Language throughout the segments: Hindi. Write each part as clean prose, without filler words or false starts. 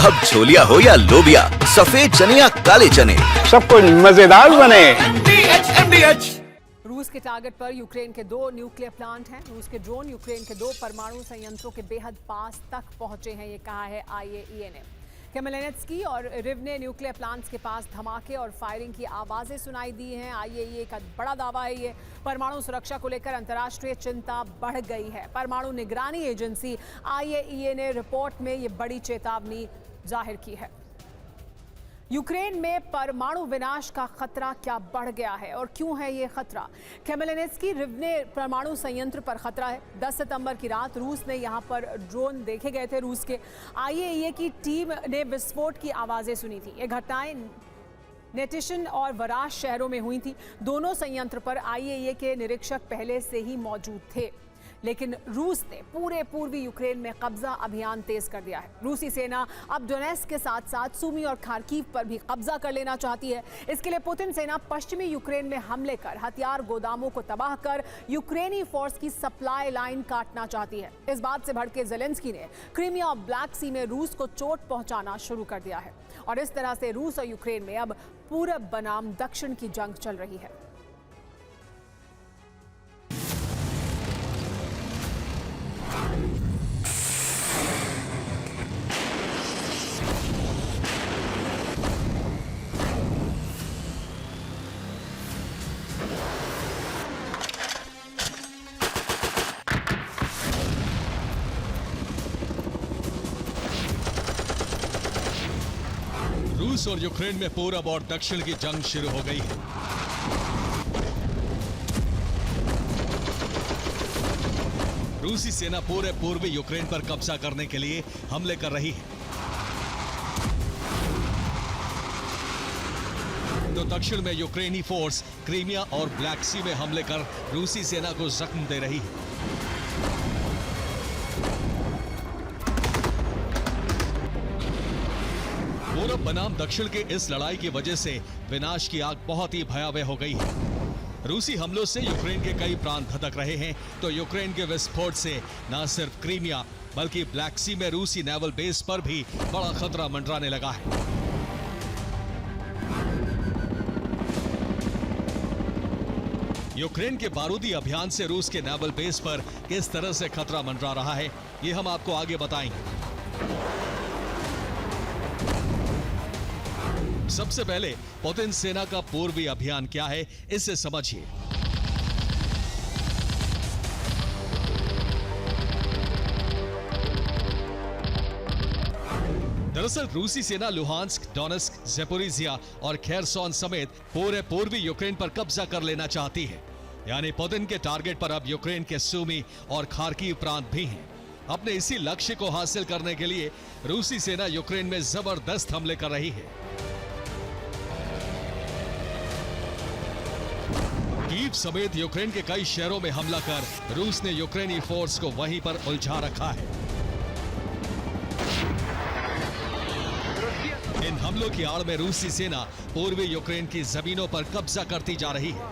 अब छोलिया हो या लोबिया, सफेद चने या काले चने, सब कुछ मजेदार बने। रूस के टारगेट पर यूक्रेन के 2 न्यूक्लियर प्लांट हैं। रूस के ड्रोन यूक्रेन के 2 परमाणु संयंत्रों के बेहद पास तक पहुंचे हैं, ये कहा है IAEA ने। केमेलेनेत्स्की और रिवने न्यूक्लियर प्लांट्स के पास धमाके और फायरिंग की आवाजें सुनाई दी हैं। IAEA का बड़ा दावा है ये। परमाणु सुरक्षा को लेकर अंतर्राष्ट्रीय चिंता बढ़ गई है। परमाणु निगरानी एजेंसी IAEA ने रिपोर्ट में ये बड़ी चेतावनी जाहिर की है। यूक्रेन में परमाणु विनाश का खतरा क्या बढ़ गया है और क्यों है ये खतरा? केमेलेनेत्स्की रिवने परमाणु संयंत्र पर खतरा है। 10 सितंबर की रात रूस ने यहां पर ड्रोन देखे गए थे। रूस के IAEA की टीम ने विस्फोट की आवाजें सुनी थी। ये घटनाएं नेटिशन और वराश शहरों में हुई थी। दोनों संयंत्र पर IAEA के निरीक्षक पहले से ही मौजूद थे, लेकिन रूस ने पूरे पूर्वी यूक्रेन में कब्जा अभियान तेज कर दिया है। रूसी सेना अब डोनेट्स्क के साथ साथ सुमी और खार्किव पर भी कब्जा कर लेना चाहती है। इसके लिए पुतिन सेना पश्चिमी यूक्रेन में हमले कर हथियार गोदामों को तबाह कर यूक्रेनी फोर्स की सप्लाई लाइन काटना चाहती है। इस बात से भड़के ज़ेलेंस्की ने क्रीमिया और ब्लैक सी में रूस को चोट पहुंचाना शुरू कर दिया है और इस तरह से रूस और यूक्रेन में अब पूरब बनाम दक्षिण की जंग चल रही है। रूस और यूक्रेन में पूरब और दक्षिण की जंग शुरू हो गई है। रूसी सेना पूरे पूर्वी यूक्रेन पर कब्जा करने के लिए हमले कर रही है, तो दक्षिण में यूक्रेनी फोर्स क्रीमिया और ब्लैक सी में हमले कर रूसी सेना को जख्म दे रही है। पूरब बनाम दक्षिण के इस लड़ाई की वजह से विनाश की आग बहुत ही भयावह हो गई है। रूसी हमलों से यूक्रेन के कई प्रांत धधक रहे हैं, तो यूक्रेन के विस्फोट से न सिर्फ क्रीमिया बल्कि ब्लैक सी में रूसी नेवल बेस पर भी बड़ा खतरा मंडराने लगा है। यूक्रेन के बारूदी अभियान से रूस के नेवल बेस पर किस तरह से खतरा मंडरा रहा है, ये हम आपको आगे बताएंगे। सबसे पहले पुतिन सेना का पूर्वी अभियान क्या है, इसे समझिए। दरअसल रूसी सेना लुहांस्क, डोनेट्स्क, ज़ेपोरिज़िया और खेरसोन समेत पूरे पूर्वी यूक्रेन पर कब्जा कर लेना चाहती है। यानी पुतिन के टारगेट पर अब यूक्रेन के सुमी और खार्किव प्रांत भी हैं। अपने इसी लक्ष्य को हासिल करने के लिए रूसी सेना यूक्रेन में जबरदस्त हमले कर रही है। कीव समेत यूक्रेन के कई शहरों में हमला कर रूस ने यूक्रेनी फोर्स को वहीं पर उलझा रखा है। इन हमलों की आड़ में रूसी सेना पूर्वी यूक्रेन की जमीनों पर कब्जा करती जा रही है।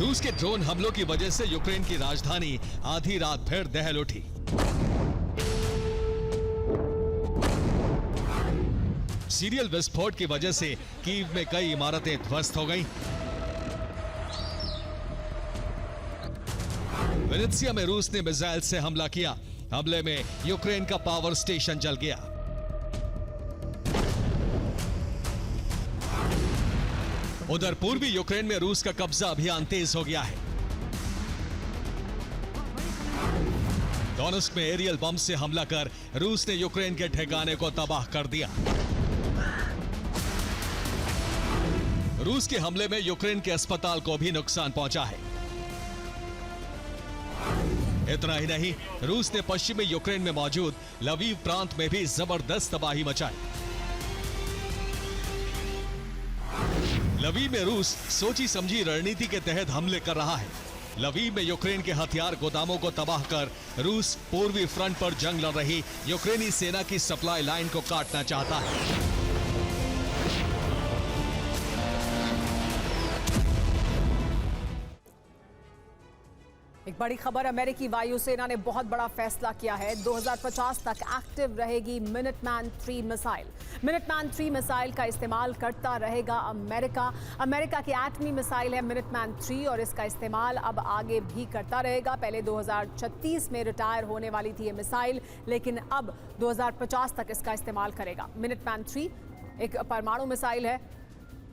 रूस के ड्रोन हमलों की वजह से यूक्रेन की राजधानी आधी रात फिर दहल उठी। सीरियल विस्फोट की वजह से कीव में कई इमारतें ध्वस्त हो गईं। वेनेत्सिया में रूस ने मिसाइल से हमला किया। हमले में यूक्रेन का पावर स्टेशन जल गया। उधर पूर्वी यूक्रेन में रूस का कब्जा अभियान तेज हो गया है। डोनेट्स्क में एरियल बम से हमला कर रूस ने यूक्रेन के ठिकाने को तबाह कर दिया। रूस के हमले में यूक्रेन के अस्पताल को भी नुकसान पहुंचा है। इतना ही नहीं, रूस ने पश्चिमी यूक्रेन में मौजूद लवीव प्रांत में भी जबरदस्त तबाही मचाई। लवीव में रूस सोची समझी रणनीति के तहत हमले कर रहा है। लवीव में यूक्रेन के हथियार गोदामों को तबाह कर रूस पूर्वी फ्रंट पर जंग लड़ रही यूक्रेनी सेना की सप्लाई लाइन को काटना चाहता है। एक बड़ी खबर, अमेरिकी वायुसेना ने बहुत बड़ा फैसला किया है। 2050 तक एक्टिव रहेगी मिनटमैन 3 मिसाइल। मिनटमैन 3 मिसाइल का इस्तेमाल करता रहेगा अमेरिका। अमेरिका की एटमी मिसाइल है मिनटमैन 3 और इसका इस्तेमाल अब आगे भी करता रहेगा। पहले 2036 में रिटायर होने वाली थी ये मिसाइल, लेकिन अब 2050 तक इसका इस्तेमाल करेगा। मिनटमैन 3 एक परमाणु मिसाइल है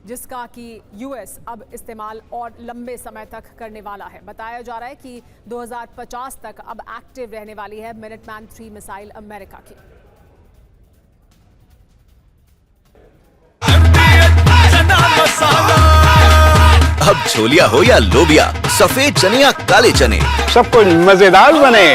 जिसका कि यूएस अब इस्तेमाल और लंबे समय तक करने वाला है। बताया जा रहा है कि 2050 तक अब एक्टिव रहने वाली है मिनटमैन 3 मिसाइल अमेरिका की। अब छोलिया हो या लोबिया, सफेद चने या काले चने, सब कुछ मजेदार बने।